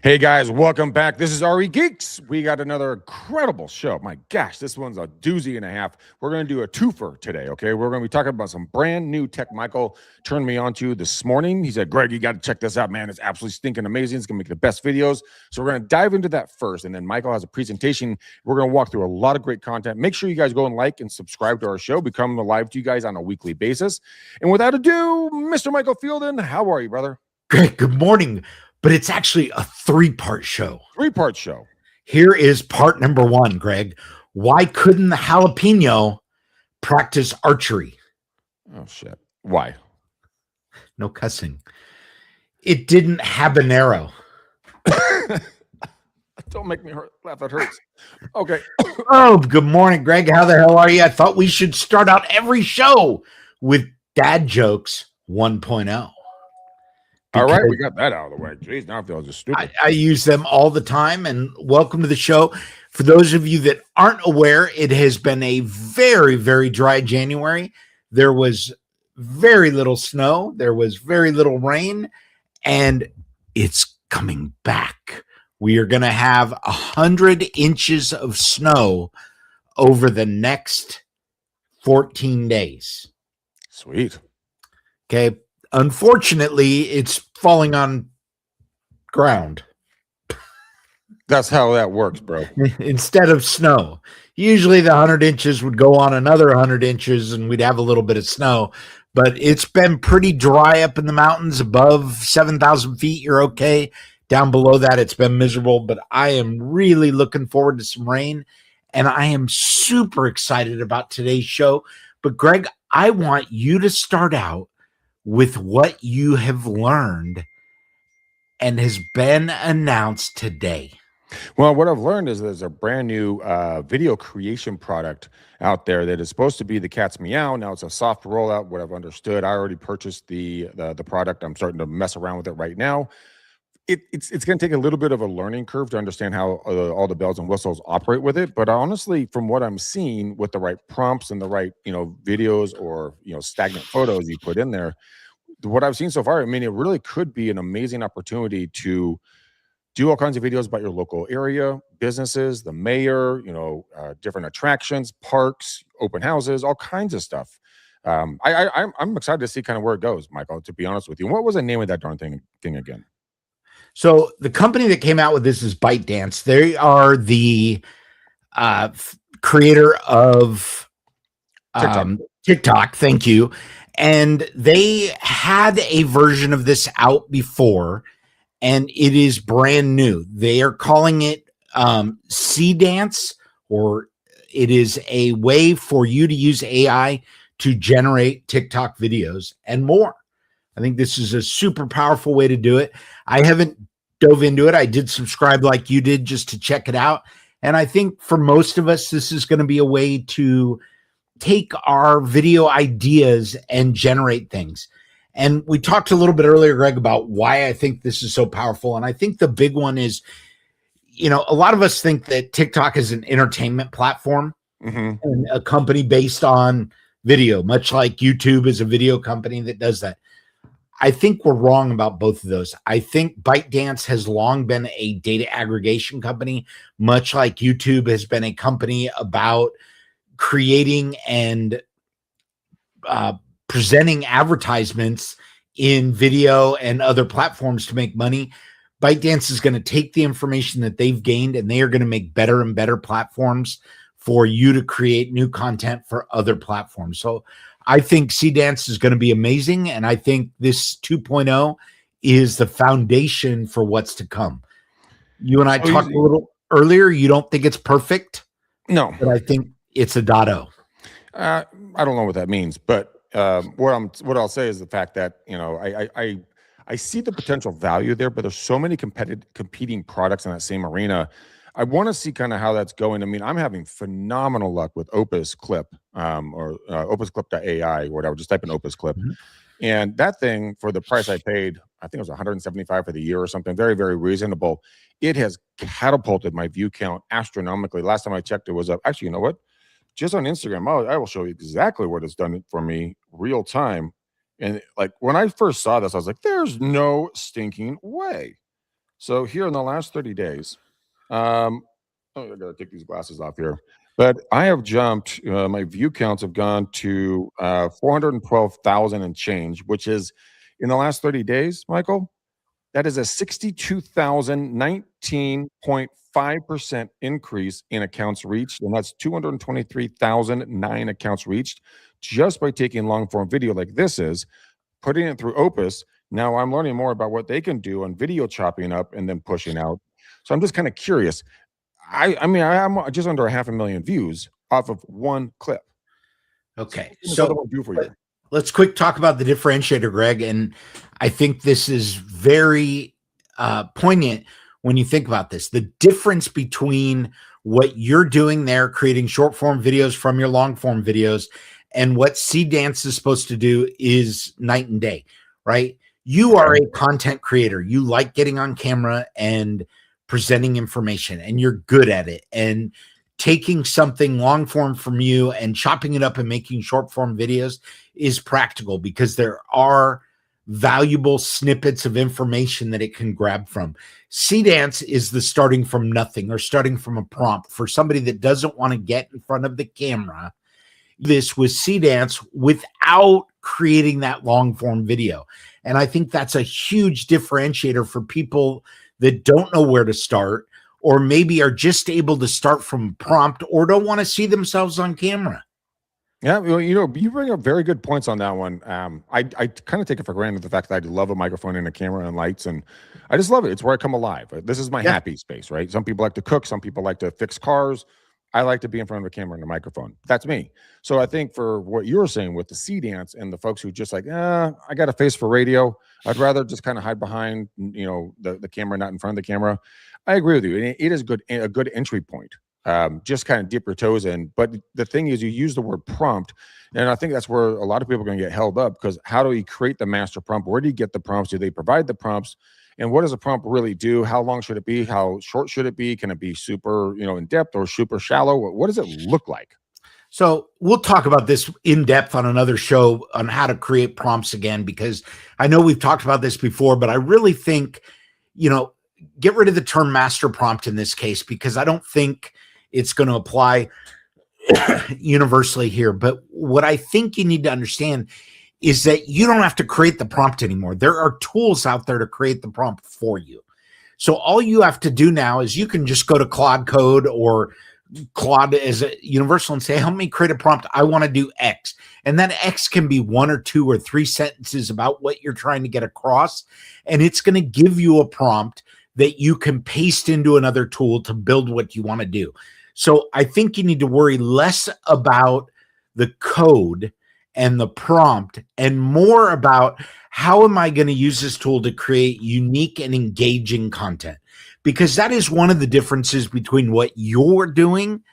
Hey guys, welcome back. This is RE Geeks. We got another incredible show. My gosh, this one's a doozy and a half. We're going to do a twofer today, okay? We're going to be talking about some brand new tech Michael turned me on to this morning. He said, Greg, you got to check this out, man. It's absolutely stinking amazing. It's going to make the best videos. So we're going to dive into that first. And then Michael has a presentation. We're going to walk through a lot of great content. Make sure you guys go and like and subscribe to our show. Become live to you guys on a weekly basis. And without ado, Mr. Michael Fielden, how are you, brother? Greg, good morning. But it's actually a three-part show. Three-part show. Here is part number one, Greg. Why couldn't the jalapeno practice archery? Oh, shit. Why? No cussing. It didn't have an arrow. Don't make me laugh. That hurts. Okay. Oh, good morning, Greg. How the hell are you? I thought we should start out every show with dad jokes 1.0. All right, we got that out of the way. Jeez, now I feel just stupid. I use them all the time, and welcome to the show. For those of you that aren't aware, it has been a very, very dry January. There was very little snow. There was very little rain, and it's coming back. We are going to have 100 inches of snow over the next 14 days. Sweet. Okay. Unfortunately, it's falling on ground. That's how that works, bro. Instead of snow. Usually the 100 inches would go on another 100 inches and we'd have a little bit of snow. But it's been pretty dry up in the mountains. Above 7,000 feet, you're okay. Down below that, it's been miserable. But I am really looking forward to some rain. And I am super excited about today's show. But Greg, I want you to start out with what you have learned and has been announced today. Well, what I've learned is there's a brand new video creation product out there that is supposed to be the cat's meow. Now it's a soft rollout. What I've understood, I already purchased the product. I'm starting to mess around with it right now. It's going to take a little bit of a learning curve to understand how all the bells and whistles operate with it. But honestly, from what I'm seeing, with the right prompts and the right videos or stagnant photos you put in there, what I've seen so far, I mean, it really could be an amazing opportunity to do all kinds of videos about your local area, businesses, the mayor, different attractions, parks, open houses, all kinds of stuff. I'm excited to see kind of where it goes, Michael, to be honest with you. What was the name of that darn thing again? So the company that came out with this is ByteDance. They are the creator of TikTok. Thank you. And they had a version of this out before, and it is brand new. They are calling it Dance, or it is a way for you to use AI to generate TikTok videos and more. I think this is a super powerful way to do it. I haven't dove into it. I did subscribe like you did just to check it out. And I think for most of us, this is going to be a way to take our video ideas and generate things. And we talked a little bit earlier, Greg, about why I think this is so powerful. And I think the big one is, a lot of us think that TikTok is an entertainment platform and a company based on video, much like YouTube is a video company that does that. I think we're wrong about both of those. I think ByteDance has long been a data aggregation company, much like YouTube has been a company about creating and presenting advertisements in video and other platforms to make money. ByteDance is going to take the information that they've gained and they are going to make better and better platforms for you to create new content for other platforms. So I think Dance is going to be amazing. And I think this 2.0 is the foundation for what's to come. You and I talked a little earlier. You don't think it's perfect? No. But I think it's a .0. I don't know what that means, but what I'll say is the fact that I see the potential value there, but there's so many competing products in that same arena. I want to see kind of how that's going. I mean, I'm having phenomenal luck with Opus Clip or opusclip.ai or whatever. Just type in Opus Clip. And that thing, for the price I paid, I think it was $175 for the year or something, very, very reasonable. It has catapulted my view count astronomically. Last time I checked, it was up. Actually, you know what? Just on Instagram, I will show you exactly what it's done for me real time. And like when I first saw this, I was like, there's no stinking way. So here in the last 30 days, oh, I gotta take these glasses off here. But I have jumped. My view counts have gone to 412,000 and change, which is in the last 30 days, Michael. That is a 62,019.5% increase in accounts reached, and that's 223,009 accounts reached just by taking long form video like this is, putting it through Opus. Now I'm learning more about what they can do on video chopping up and then pushing out. So I'm just kind of curious. I mean, I'm just under 500,000 views off of one clip. Okay. What does So other one do for you? let's quick talk about the differentiator, Greg. And I think this is very poignant when you think about this. The difference between what you're doing there, creating short form videos from your long form videos, and what Dance is supposed to do is night and day, right? You are a content creator. You like getting on camera and presenting information, and you're good at it. And taking something long form from you and chopping it up and making short form videos is practical because there are valuable snippets of information that it can grab from. Dance is the starting from nothing or starting from a prompt for somebody that doesn't want to get in front of the camera. This with Dance without creating that long form video. And I think that's a huge differentiator for people that don't know where to start, or maybe are just able to start from a prompt or don't want to see themselves on camera. Yeah, well, you bring up very good points on that one. I kind of take it for granted the fact that I love a microphone and a camera and lights, and I just love it. It's where I come alive. This is my happy space, right? Some people like to cook, some people like to fix cars. I like to be in front of a camera and a microphone. That's me. So I think for what you were saying with the Dance and the folks who just like, I got a face for radio. I'd rather just kind of hide behind, the camera, not in front of the camera. I agree with you. It is a good entry point. Just kind of dip your toes in. But the thing is, you use the word prompt, and I think that's where a lot of people are going to get held up, because how do we create the master prompt? Where do you get the prompts? Do they provide the prompts? And what does a prompt really do? How long should it be? How short should it be? Can it be super, in depth or super shallow? What does it look like? So we'll talk about this in depth on another show on how to create prompts again, because I know we've talked about this before, but I really think, get rid of the term master prompt in this case, because I don't think it's going to apply universally here. But what I think you need to understand is that you don't have to create the prompt anymore. There are tools out there to create the prompt for you. So all you have to do now is you can just go to Claude Code or Claude as a universal and say, help me create a prompt. I want to do X. And that X can be 1 or 2 or 3 sentences about what you're trying to get across. And it's going to give you a prompt that you can paste into another tool to build what you want to do. So I think you need to worry less about the code and the prompt and more about how am I going to use this tool to create unique and engaging content? Because that is one of the differences between what you're doing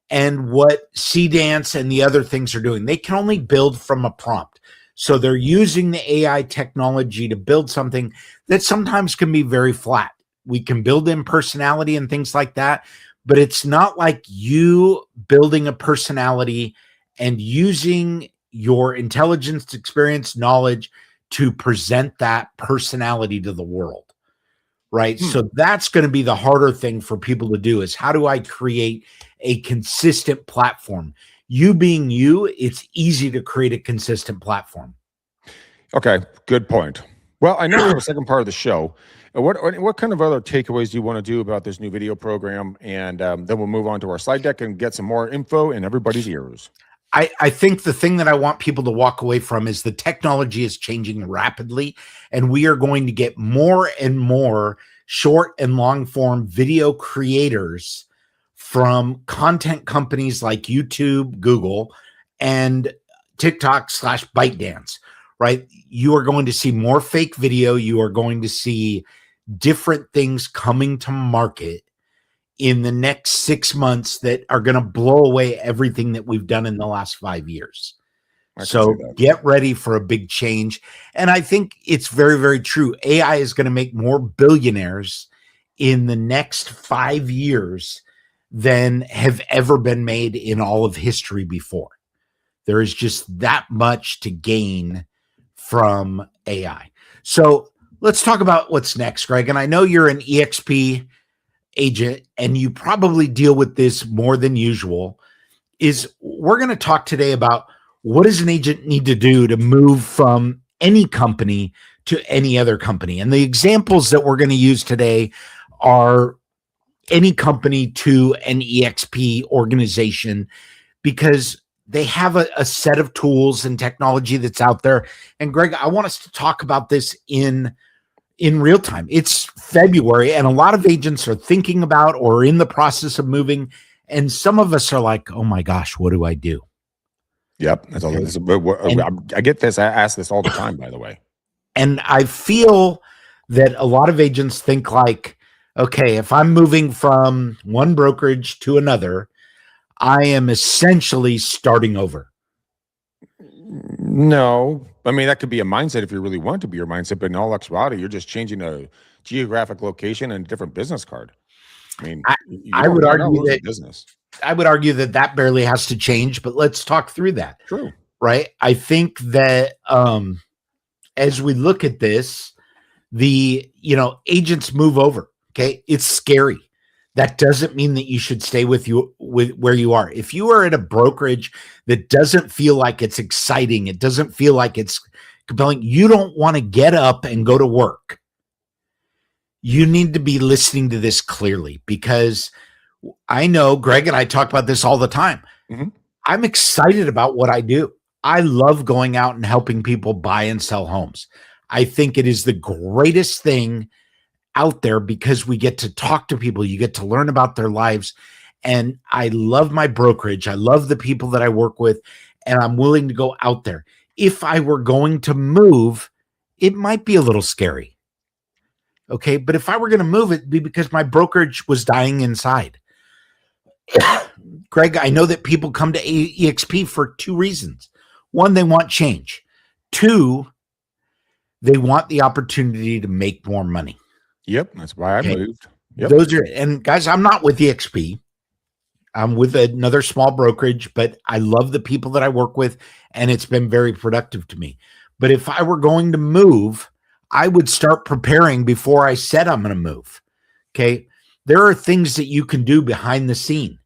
and what Dance and the other things are doing. They can only build from a prompt. So they're using the AI technology to build something that sometimes can be very flat. We can build in personality and things like that, but it's not like you building a personality and using your intelligence, experience, knowledge to present that personality to the world, right? So that's going to be the harder thing for people to do, is how do I create a consistent platform? You being you, it's easy to create a consistent platform. Okay, good point. Well, I know we have a second part of the show. What kind of other takeaways do you want to do about this new video program? And then we'll move on to our slide deck and get some more info in everybody's ears. I think the thing that I want people to walk away from is the technology is changing rapidly, and we are going to get more and more short and long form video creators from content companies like YouTube, Google, and TikTok / ByteDance, right? You are going to see more fake video. You are going to see different things coming to market in the next 6 months that are going to blow away everything that we've done in the last 5 years. So get ready for a big change. And I think it's very, very true. AI is going to make more billionaires in the next 5 years than have ever been made in all of history before. There is just that much to gain from AI. So let's talk about what's next, Greg. And I know you're an EXP agent and you probably deal with this more than usual. We're going to talk today about what does an agent need to do to move from any company to any other company. And the examples that we're going to use today are any company to an EXP organization, because they have a set of tools and technology that's out there. And Greg, I want us to talk about this in real time. It's February and a lot of agents are thinking about or in the process of moving. And some of us are like, oh my gosh, what do I do? Yep. That's all. I get this. I ask this all the time, by the way. And I feel that a lot of agents think like, okay, if I'm moving from one brokerage to another, I am essentially starting over. No, I mean, that could be a mindset if you really want to be your mindset, but in all actuality, you're just changing a geographic location and a different business card. I mean, I would argue that business. I would argue that barely has to change, but let's talk through that. True. Right. I think that as we look at this, agents move over. Okay. It's scary. That doesn't mean that you should stay with where you are. If you are at a brokerage that doesn't feel like it's exciting, it doesn't feel like it's compelling, you don't want to get up and go to work. You need to be listening to this clearly, because I know Greg and I talk about this all the time. Mm-hmm. I'm excited about what I do. I love going out and helping people buy and sell homes. I think it is the greatest thing out there because we get to talk to people. You get to learn about their lives. And I love my brokerage. I love the people that I work with, and I'm willing to go out there. If I were going to move, it might be a little scary. Okay. But if I were going to move, it'd be because my brokerage was dying inside. Greg, I know that people come to EXP for two reasons. One, they want change. Two, they want the opportunity to make more money. Yep, that's why I moved. Yep. And guys, I'm not with EXP. I'm with another small brokerage, but I love the people that I work with, and it's been very productive to me. But if I were going to move, I would start preparing before I said I'm going to move. Okay. There are things that you can do behind the scene.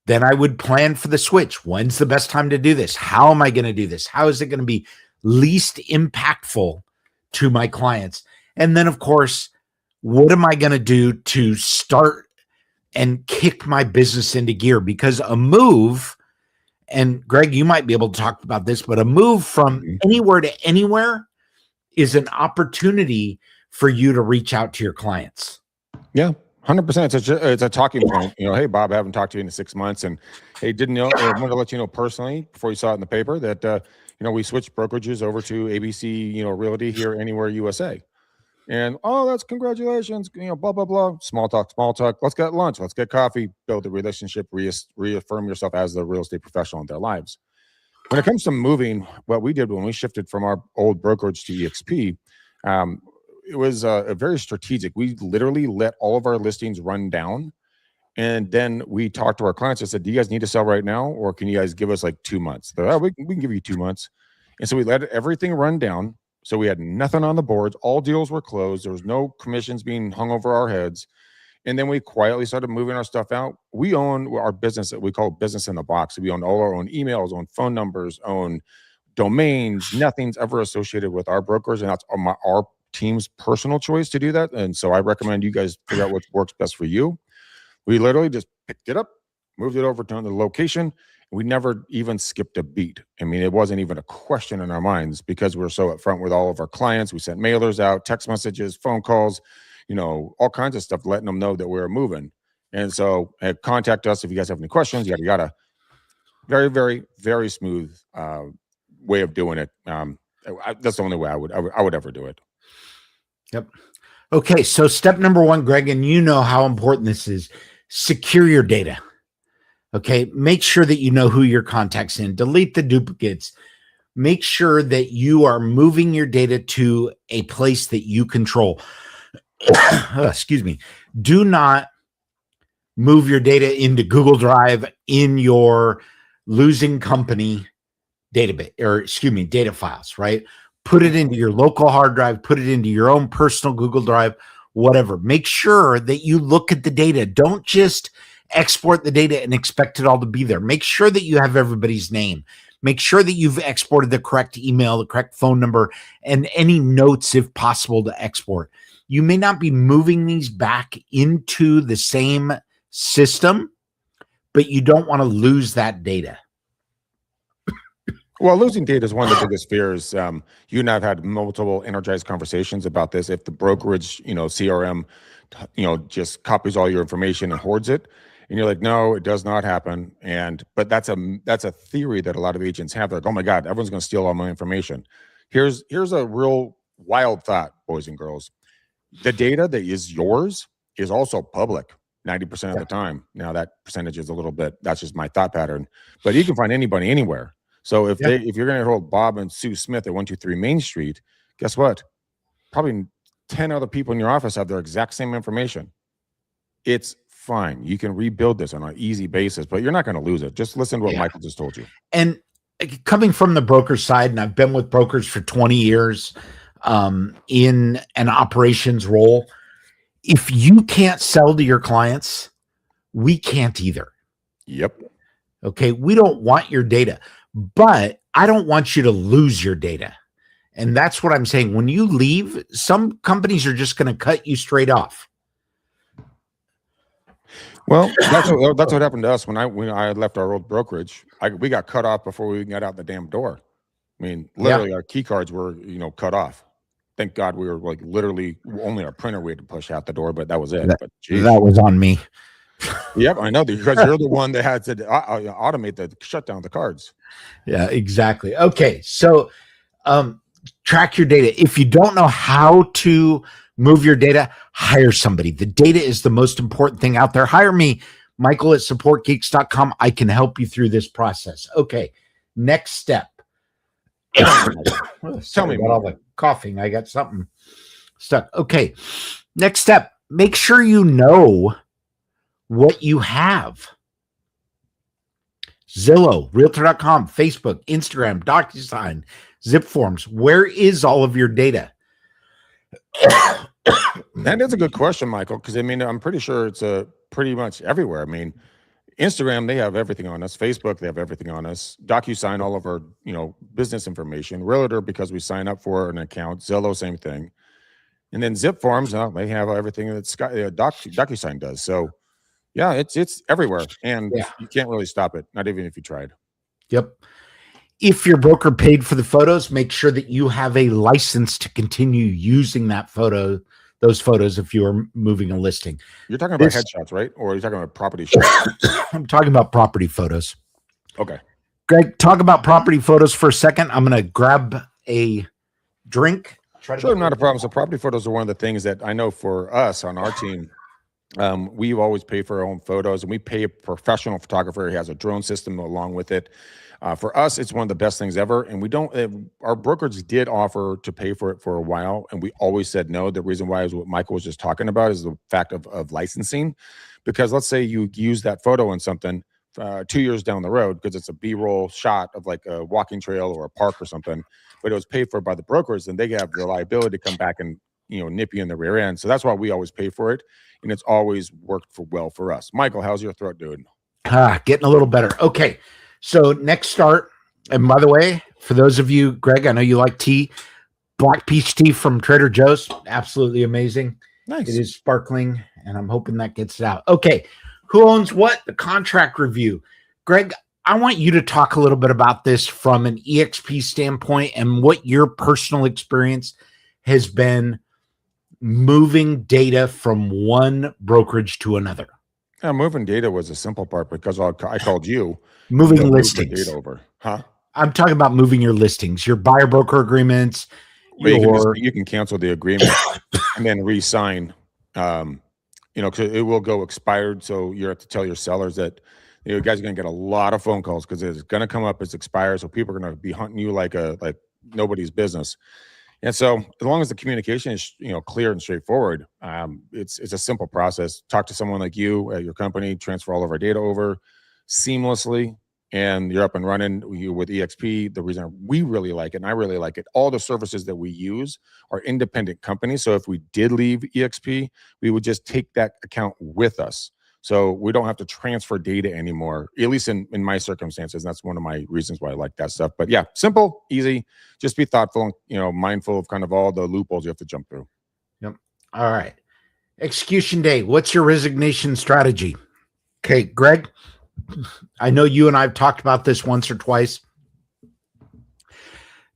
Then I would plan for the switch. When's the best time to do this? How am I going to do this? How is it going to be least impactful to my clients? And then, of course, what am I going to do to start and kick my business into gear? Because a move, and Greg, you might be able to talk about this, but a move from anywhere to anywhere is an opportunity for you to reach out to your clients. Yeah. 100%. It's a talking point. Hey, Bob, I haven't talked to you in 6 months, and hey, I wanted to let you know personally before you saw it in the paper that we switched brokerages over to ABC, Realty here anywhere USA, and that's congratulations. Blah blah blah. Small talk. Let's get lunch. Let's get coffee. Build the relationship. Reaffirm yourself as the real estate professional in their lives. When it comes to moving, what we did when we shifted from our old brokerage to EXP. It was a very strategic. We literally let all of our listings run down. And then we talked to our clients and said, do you guys need to sell right now? Or can you guys give us like 2 months? We can give you 2 months. And so we let everything run down. So we had nothing on the boards. All deals were closed. There was no commissions being hung over our heads. And then we quietly started moving our stuff out. We own our business that we call business in the box. So we own all our own emails, own phone numbers, own domains. Nothing's ever associated with our brokers. And that's our team's personal choice to do that. And so I recommend you guys figure out what works best for you. We literally just picked it up, moved it over to the location. We never even skipped a beat. I mean, it wasn't even a question in our minds because we were so upfront with all of our clients. We sent mailers out, text messages, phone calls, all kinds of stuff, letting them know that we were moving. And so contact us if you guys have any questions. Yada, yada. Very, very, very smooth way of doing it. That's the only way I would ever do it. Yep. Okay. So step number one, Greg, and you know how important this is. Secure your data. Okay. Make sure that you know who your contact's in. Delete the duplicates. Make sure that you are moving your data to a place that you control. Excuse me. Do not move your data into Google Drive in your losing company database, or data files, right? put it into your local hard drive, put it into your own personal Google Drive, whatever. Make sure that you look at the data. Don't just export the data and expect it all to be there. Make sure that you have everybody's name. Make sure that you've exported the correct email, the correct phone number, and any notes if possible to export. You may not be moving these back into the same system, but you don't want to lose that data. Well, losing data is one of the biggest fears. You and I have had multiple energized conversations about this. If the brokerage, CRM, just copies all your information and hoards it, and you're like, no, it does not happen. But that's a theory that a lot of agents have. They're like, oh my God, everyone's going to steal all my information. Here's a real wild thought, boys and girls. The data that is yours is also public 90% of the time. Now that percentage is a little bit, that's just my thought pattern, but you can find anybody anywhere. So if you're going to hold Bob and Sue Smith at 123 Main Street, guess what? Probably 10 other people in your office have their exact same information. It's fine. You can rebuild this on an easy basis, but you're not going to lose it. Just listen to what Michael just told you. And coming from the broker side, and I've been with brokers for 20 years in an operations role, if you can't sell to your clients, we can't either. Yep. Okay. We don't want your data, but I don't want you to lose your data. And that's what I'm saying. When you leave, some companies are just going to cut you straight off. Well, that's what happened to us when I left our old brokerage. We got cut off before we got out the damn door. I mean, literally, our key cards were cut off. Thank God we were like literally only our printer we had to push out the door, but that was it. That was on me. Yep, I know, because you're the one that had to automate the shutdown of the cards. Yeah, exactly. Okay, so track your data. If you don't know how to move your data, hire somebody. The data is the most important thing out there. Hire me, Michael at supportgeeks.com. I can help you through this process. Okay, next step. Tell me about all the coughing. I got something stuck. Okay, next step. Make sure you know what you have. Zillow, Realtor.com, Facebook, Instagram, DocuSign, Zip Forms. Where is all of your data? That is a good question, Michael, because I mean, I'm pretty sure it's pretty much everywhere. I mean, Instagram, they have everything on us. Facebook, they have everything on us. DocuSign, all of our business information. Realtor, because we sign up for an account. Zillow, same thing. And then Zip Forms, they have everything that DocuSign does. So yeah, it's everywhere, and you can't really stop it, not even if you tried. Yep. If your broker paid for the photos, make sure that you have a license to continue using those photos if you are moving a listing. You're talking about headshots, right? Or are you talking about property shots? I'm talking about property photos. Okay. Greg, talk about property photos for a second. I'm going to grab a drink. Sure, not a problem. So property photos are one of the things that I know for us on our team. We always pay for our own photos, and we pay a professional photographer. He has a drone system along with it. For us, it's one of the best things ever. And we don't, our brokerage did offer to pay for it for a while, and we always said no. The reason why is what Michael was just talking about is the fact of licensing. Because let's say you use that photo in something 2 years down the road, because it's a B-roll shot of like a walking trail or a park or something, but it was paid for by the brokers, and they have the liability to come back and nip you in the rear end. So that's why we always pay for it, and it's always worked well for us. Michael, how's your throat doing? Getting a little better. Okay, so next start. And by the way, for those of you, Greg, I know you like tea. Black peach tea from Trader Joe's, absolutely amazing. Nice. It is sparkling, and I'm hoping that gets it out. Okay, who owns what? The contract review. Greg, I want you to talk a little bit about this from an EXP standpoint and what your personal experience has been moving data from one brokerage to another. Moving data was a simple part, because I called you. Moving listings. Data over. Huh? I'm talking about moving your listings, your buyer broker agreements. You can cancel the agreement and then re-sign. Because it will go expired. So you have to tell your sellers that you guys are going to get a lot of phone calls, because it's going to come up as expired. So people are going to be hunting you like nobody's business. And so as long as the communication is, clear and straightforward, it's a simple process. Talk to someone like you at your company, transfer all of our data over seamlessly. and you're up and running with EXP. The reason we really like it, and I really like it, all the services that we use are independent companies. So if we did leave EXP, we would just take that account with us. So we don't have to transfer data anymore, at least in my circumstances. That's one of my reasons why I like that stuff. But yeah, simple, easy. Just be thoughtful, mindful of kind of all the loopholes you have to jump through. Yep. All right. Execution day. What's your resignation strategy? Okay, Greg, I know you and I have talked about this once or twice.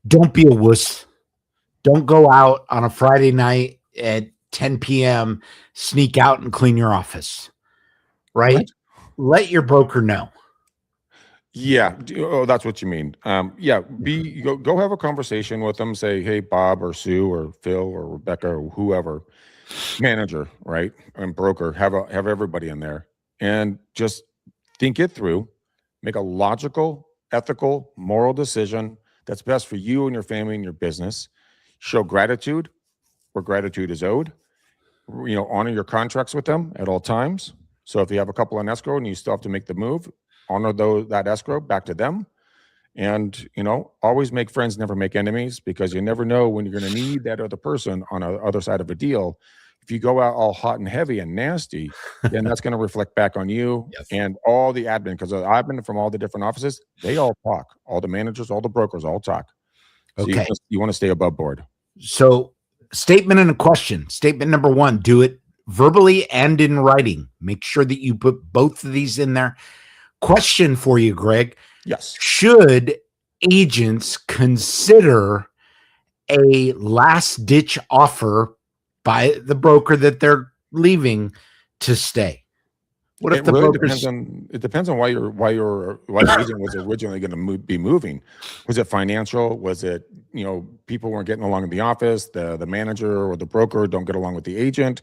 Don't be a wuss. Don't go out on a Friday night at 10 p.m., sneak out and clean your office, right? Let your broker know. Yeah. Oh, that's what you mean. Yeah. Go have a conversation with them. Say, hey, Bob or Sue or Phil or Rebecca or whoever, manager, right, and broker. Have everybody in there and just think it through. Make a logical, ethical, moral decision that's best for you and your family and your business. Show gratitude where gratitude is owed. Honor your contracts with them at all times. So if you have a couple on escrow and you still have to make the move, honor that escrow back to them. And, always make friends, never make enemies, because you never know when you're going to need that other person on the other side of a deal. If you go out all hot and heavy and nasty, then that's going to reflect back on you. Yes. And all the admin, because I've been from all the different offices, they all talk. All the managers, all the brokers all talk. So okay. You want to stay above board. So statement and a question. Statement number one, do it verbally and in writing. Make sure that you put both of these in there. Question for you, Greg. Yes. Should agents consider a last-ditch offer by the broker that they're leaving to stay? What if it really depends on why your agent was originally going to be moving. Was it financial? Was it people weren't getting along in the office? The manager or the broker don't get along with the agent?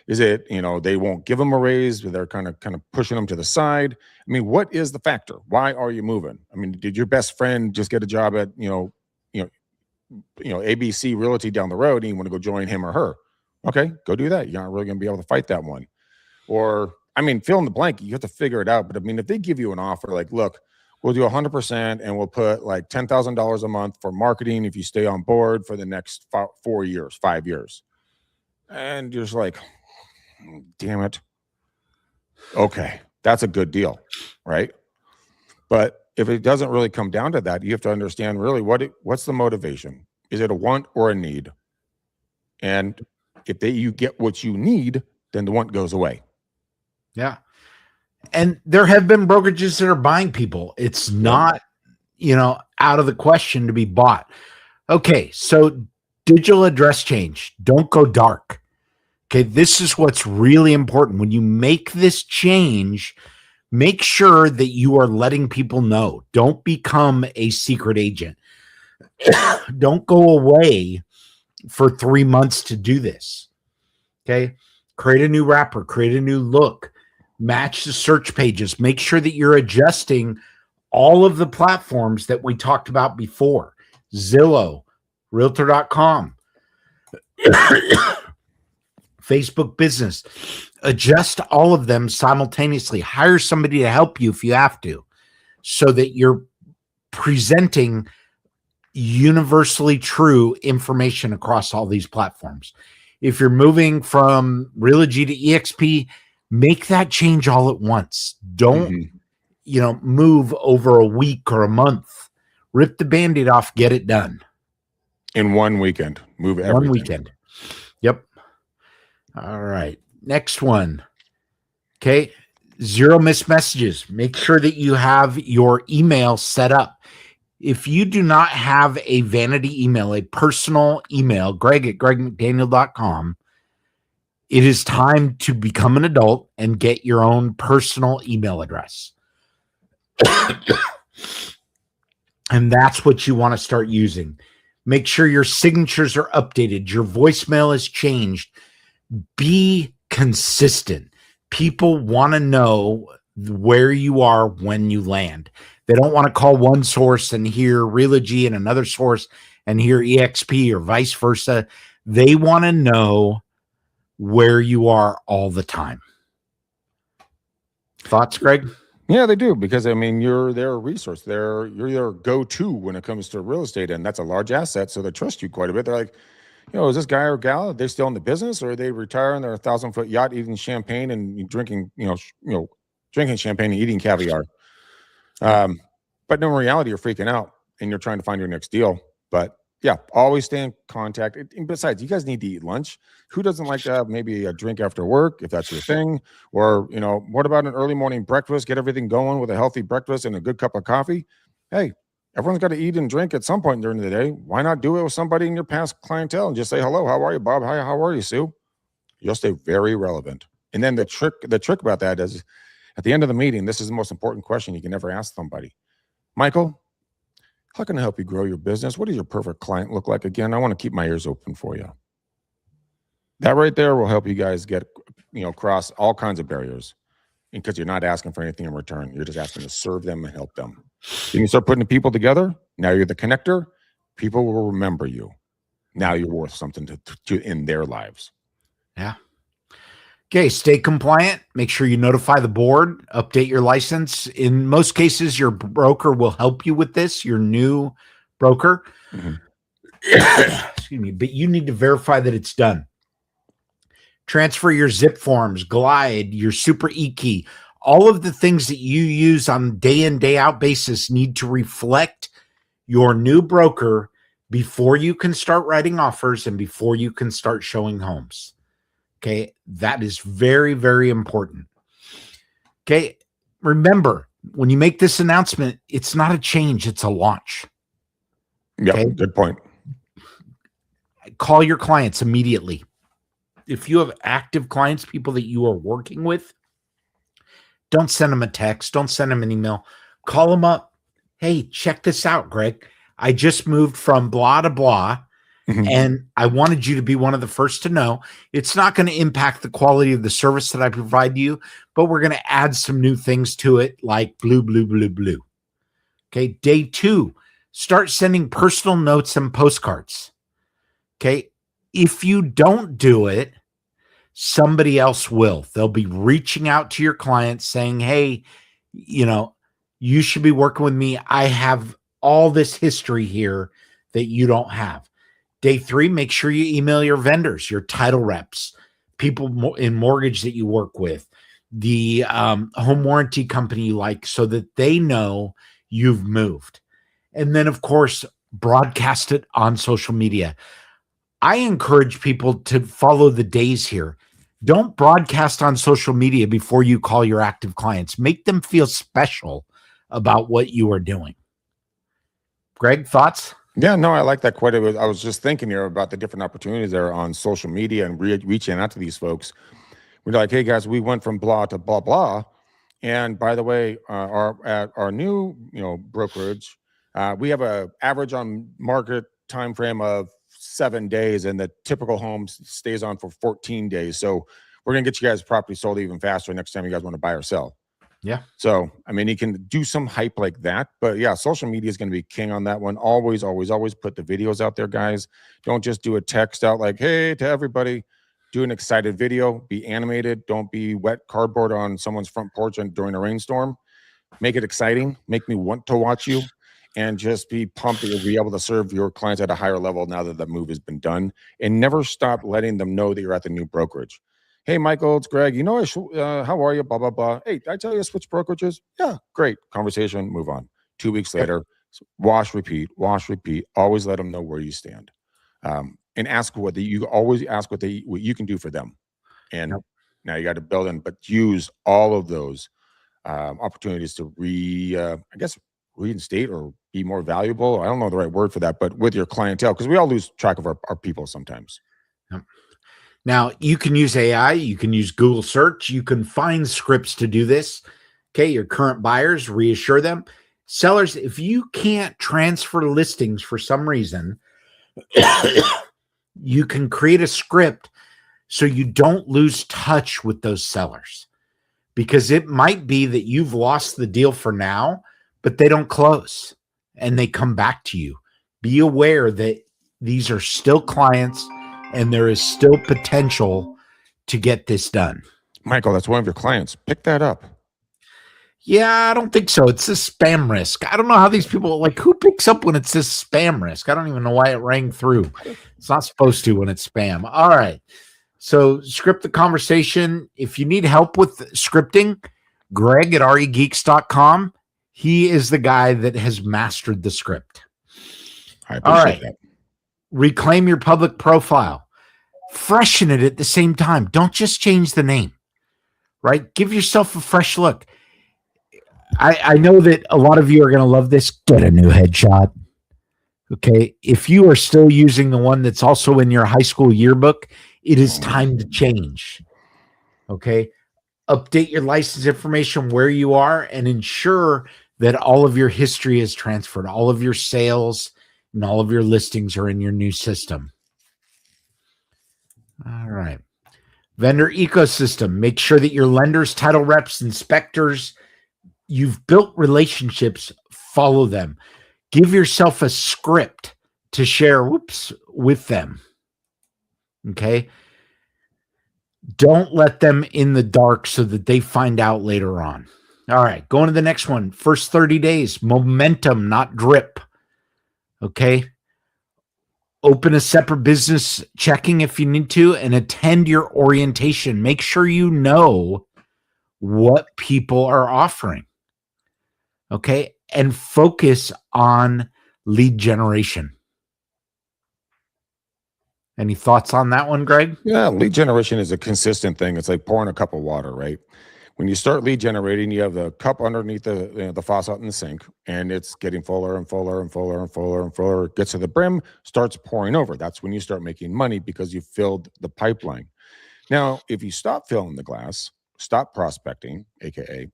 Is it they won't give them a raise? They're kind of pushing them to the side. I mean, what is the factor? Why are you moving? I mean, did your best friend just get a job at ABC Realty down the road and you want to go join him or her? Okay, go do that. You're not really going to be able to fight that one. Or fill in the blank. You have to figure it out. But if they give you an offer like, look, we'll do 100% and we'll put like $10,000 a month for marketing if you stay on board for the next 5 years. And you're just like, damn it. Okay, that's a good deal, right? But if it doesn't really come down to that, you have to understand really what's the motivation. Is it a want or a need? And if you get what you need, then the want goes away. Yeah. And there have been brokerages that are buying people. It's not, out of the question to be bought. Okay. So digital address change, don't go dark. Okay. This is what's really important. When you make this change, make sure that you are letting people know. Don't become a secret agent. Don't go away for 3 months to do this. Okay. Create a new wrapper, create a new look, match the search pages. Make sure that you're adjusting all of the platforms that we talked about before. Zillow, Realtor.com, Facebook Business. Adjust all of them simultaneously. Hire somebody to help you if you have to, so that you're presenting universally true information across all these platforms. If you're moving from Realogy to EXP, make that change all at once. Don't, move over a week or a month. Rip the Band-Aid off, get it done. In one weekend. Move everything. One weekend. Yep. All right. Next one. Okay. 0 missed messages. Make sure that you have your email set up. If you do not have a vanity email, a personal email, greg@gregmcdaniel.com, it is time to become an adult and get your own personal email address. And that's what you want to start using. Make sure your signatures are updated. Your voicemail has changed. Be consistent. People want to know where you are when you land. They don't want to call one source and hear Realogy and another source and hear EXP or vice versa. They want to know where you are all the time. Thoughts, Greg? Yeah, they do because I mean you're their resource. You're their go-to when it comes to real estate, and that's a large asset. So they trust you quite a bit. They're like, is this guy or gal? Are they still in the business, or are they retire on their 1,000-foot yacht, eating champagne and drinking, drinking champagne and eating caviar? Yep. But no, in reality, you're freaking out and you're trying to find your next deal. But yeah, always stay in contact. And besides, you guys need to eat lunch. Who doesn't like to have maybe a drink after work if that's your thing? Or, what about an early morning breakfast? Get everything going with a healthy breakfast and a good cup of coffee. Hey, everyone's got to eat and drink at some point during the day. Why not do it with somebody in your past clientele and just say, hello, how are you, Bob? Hi, how are you, Sue? You'll stay very relevant. And then the trick about that is at the end of the meeting, this is the most important question you can ever ask somebody. Michael, how can I help you grow your business? What does your perfect client look like again? I want to keep my ears open for you. That right there will help you guys get, across all kinds of barriers because you're not asking for anything in return. You're just asking to serve them and help them. Then you start putting the people together. Now you're the connector. People will remember you. Now you're worth something to in their lives. Yeah. Okay, stay compliant. Make sure you notify the board, update your license. In most cases, your broker will help you with this, your new broker. Mhm. Excuse me, but you need to verify that it's done. Transfer your zip forms, Glide, your super e-key. All of the things that you use on day in, day out basis need to reflect your new broker before you can start writing offers and before you can start showing homes. Okay, that is very, very important. Okay, remember, when you make this announcement, it's not a change, it's a launch. Yep, Okay? good point. Call your clients immediately. If you have active clients, people that you are working with, don't send them a text, don't send them an email. Call them up. Hey, check this out, Greg. I just moved from blah to blah. And I wanted you to be one of the first to know. It's not going to impact the quality of the service that I provide you, but we're going to add some new things to it like blue, blue, blue, blue. Okay. Day 2, start sending personal notes and postcards. Okay. If you don't do it, somebody else will. They'll be reaching out to your clients saying, hey, you should be working with me. I have all this history here that you don't have. Day 3, make sure you email your vendors, your title reps, people in mortgage that you work with, the home warranty company you like, so that they know you've moved. And then, of course, broadcast it on social media. I encourage people to follow the days here. Don't broadcast on social media before you call your active clients. Make them feel special about what you are doing. Greg, thoughts? Yeah, no, I like that quite a bit. I was just thinking here about the different opportunities there on social media and reaching out to these folks. We're like, hey guys, we went from blah to blah blah, and by the way, our new brokerage, we have a average on market time frame of 7 days, and the typical home stays on for 14 days. So we're gonna get you guys property sold even faster next time you guys want to buy or sell. Yeah. So, I mean, he can do some hype like that, but yeah, social media is going to be king on that one. Always, always, always put the videos out there, guys. Don't just do a text out like, hey, to everybody. Do an excited video, be animated. Don't be wet cardboard on someone's front porch and during a rainstorm. Make it exciting. Make me want to watch you and just be pumped that you'll be able to serve your clients at a higher level now that the move has been done. And never stop letting them know that you're at the new brokerage. Hey, Michael, it's Greg. How are you? Blah, blah, blah. Hey, did I tell you to switch brokerages? Yeah, great. Conversation, move on. 2 weeks later, wash, repeat, wash, repeat. Always let them know where you stand. And ask you always ask what you can do for them. And now you got to build in, but use all of those opportunities to reinstate or be more valuable. I don't know the right word for that, but with your clientele, because we all lose track of our people sometimes. Yep. Now, you can use AI, you can use Google search, you can find scripts to do this. Okay, your current buyers, reassure them. Sellers, if you can't transfer listings for some reason, you can create a script so you don't lose touch with those sellers. Because it might be that you've lost the deal for now, but they don't close and they come back to you. Be aware that these are still clients and there is still potential to get this done. Michael, that's one of your clients. Pick that up. Yeah, I don't think so. It's a spam risk. I don't know how these people, like, who picks up when it says spam risk? I don't even know why it rang through. It's not supposed to when it's spam. All right. So script the conversation. If you need help with scripting, Greg at regeeks.com. He is the guy that has mastered the script. I All appreciate right. that. Reclaim your public profile. Freshen it at the same time. Don't just change the name, right? Give yourself a fresh look. I know that a lot of you are going to love this. Get a new headshot. Okay. If you are still using the one that's also in your high school yearbook, it is time to change. Okay. Update your license information where you are and ensure that all of your history is transferred. All of your sales and all of your listings are in your new system. All right. Vendor ecosystem. Make sure that your lenders, title reps, inspectors, you've built relationships, follow them. Give yourself a script to share with them. Okay. Don't let them in the dark so that they find out later on. All right. Going to the next one. First 30 days, momentum, not drip. Okay. Open a separate business checking if you need to and attend your orientation. Make sure you know what people are offering. Okay. And focus on lead generation. Any thoughts on that one, Greg? Yeah, lead generation is a consistent thing. It's like pouring a cup of water, right? When you start lead generating, you have the cup underneath the faucet in the sink, and it's getting fuller and fuller and fuller and fuller and fuller. It gets to the brim, starts pouring over. That's when you start making money because you filled the pipeline. Now, if you stop filling the glass, stop prospecting, aka,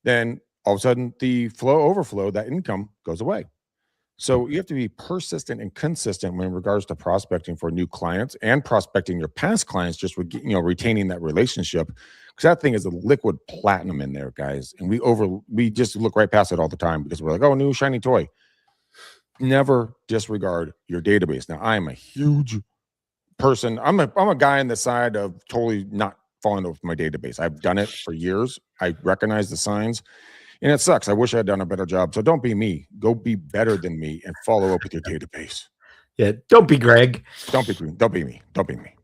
then all of a sudden the overflow, that income goes away. So you have to be persistent and consistent in regards to prospecting for new clients and prospecting your past clients, just with retaining that relationship, because that thing is a liquid platinum in there, guys. And we just look right past it all the time because we're like, oh, new shiny toy. Never disregard your database. Now, I am a huge person. I'm a guy on the side of totally not following up with my database. I've done it for years. I recognize the signs. And it sucks. I wish I had done a better job. So don't be me. Go be better than me and follow up with your database. Yeah, don't be Greg. Don't be me. Don't be me.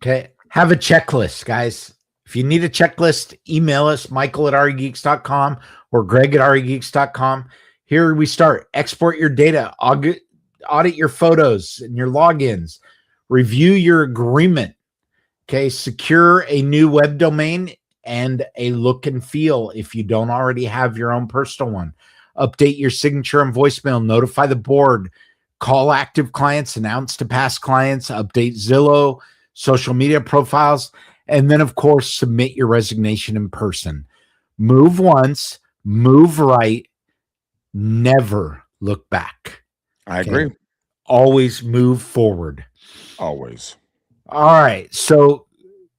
Okay. Have a checklist, guys. If you need a checklist, email us, Michael at regeeks.com or Greg at regeeks.com. Here we start. Export your data, audit your photos and your logins, review your agreement. Okay. Secure a new web domain and a look and feel if you don't already have your own personal one. Update your signature and voicemail, notify the board, call active clients, announce to past clients, update Zillow, social media profiles, and then, of course, submit your resignation in person. Move once, move right, never look back. I agree. Always move forward. Always. All right. So,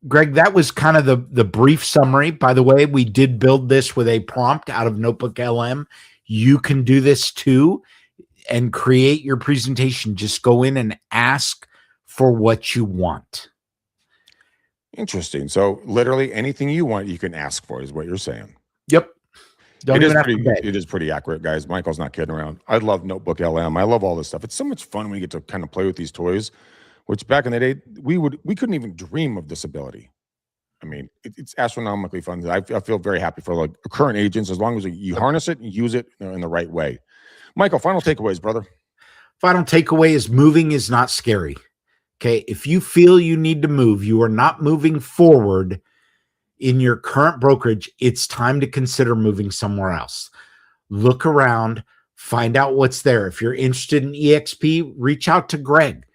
Greg, that was kind of the brief summary. By the way, we did build this with a prompt out of Notebook LM. You can do this too and create your presentation. Just go in and ask for what you want. Interesting. So literally anything you want, you can ask for, is what you're saying. Yep. It is pretty accurate, guys. Michael's not kidding around. I love Notebook LM. I love all this stuff. It's so much fun when you get to kind of play with these toys, which back in the day, we couldn't even dream of this ability. I mean, it's astronomically fun. I feel very happy for like current agents, as long as you harness it and use it in the right way. Michael, final takeaways, brother. Final takeaway is moving is not scary. Okay. If you feel you need to move, you are not moving forward in your current brokerage, it's time to consider moving somewhere else. Look around, find out what's there. If you're interested in EXP, reach out to Greg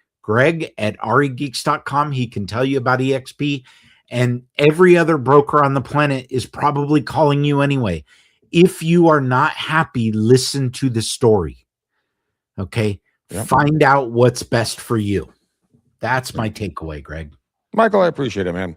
at regeeks.com. He can tell you about EXP, and every other broker on the planet is probably calling you anyway. If you are not happy, listen to the story. Okay. Yep. Find out what's best for you. That's my takeaway, Greg. Michael, I appreciate it, man.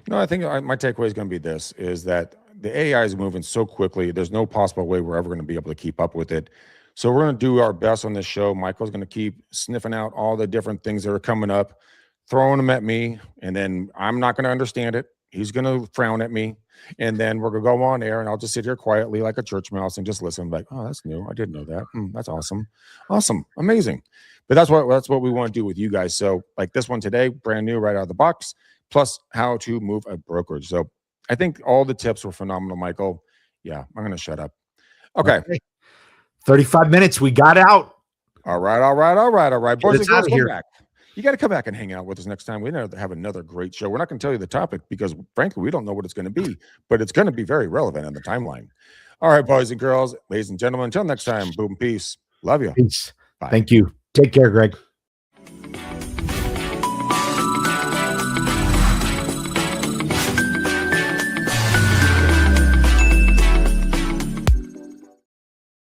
I think my takeaway is going to be this, is that the AI is moving so quickly. There's no possible way we're ever going to be able to keep up with it. So we're going to do our best on this show. Michael's going to keep sniffing out all the different things that are coming up, throwing them at me, and then I'm not going to understand it. He's going to frown at me. And then we're going to go on air and I'll just sit here quietly like a church mouse and just listen. Like, oh, that's new. I didn't know that. That's awesome. Awesome. Amazing. But that's what we want to do with you guys. So like this one today, brand new right out of the box, plus how to move a brokerage. So I think all the tips were phenomenal, Michael. Yeah, I'm going to shut up. Okay. 35 minutes. We got out. All right. Boys and girls, come back. You got to come back and hang out with us next time. We're going to have another great show. We're not going to tell you the topic because, frankly, we don't know what it's going to be, but it's going to be very relevant in the timeline. All right, boys and girls, ladies and gentlemen, until next time, boom, peace. Love you. Peace. Bye. Thank you. Take care, Greg.